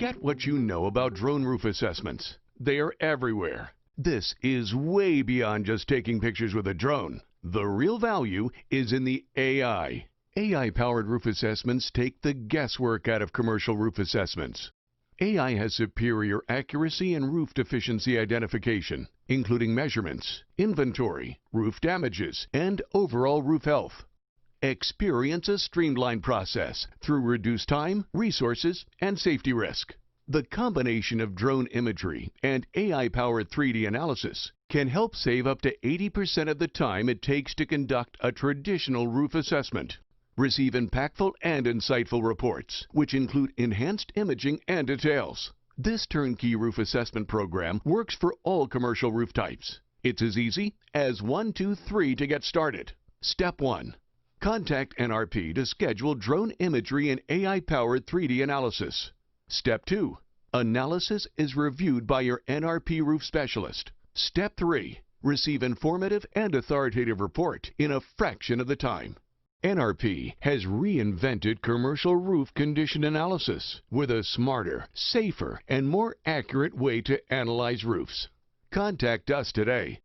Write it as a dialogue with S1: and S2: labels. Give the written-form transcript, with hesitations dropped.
S1: Forget what you know about drone roof assessments. They are everywhere. This is way beyond just taking pictures with a drone. The real value is in the AI. AI-powered roof assessments take the guesswork out of commercial roof assessments. AI has superior accuracy in roof deficiency identification, including measurements, inventory, roof damages, and overall roof health. Experience a streamlined process through reduced time, resources, and safety risk. The combination of drone imagery and AI-powered 3D analysis can help save up to 80% of the time it takes to conduct a traditional roof assessment. Receive impactful and insightful reports, which include enhanced imaging and details. This turnkey roof assessment program works for all commercial roof types. It's as easy as 1, 2, 3 to get started. Step 1. Contact NRP to schedule drone imagery and AI-powered 3D analysis. Step 2. Analysis is reviewed by your NRP Roof Specialist. Step 3. Receive informative and authoritative report in a fraction of the time. NRP has reinvented commercial roof condition analysis with a smarter, safer, and more accurate way to analyze roofs. Contact us today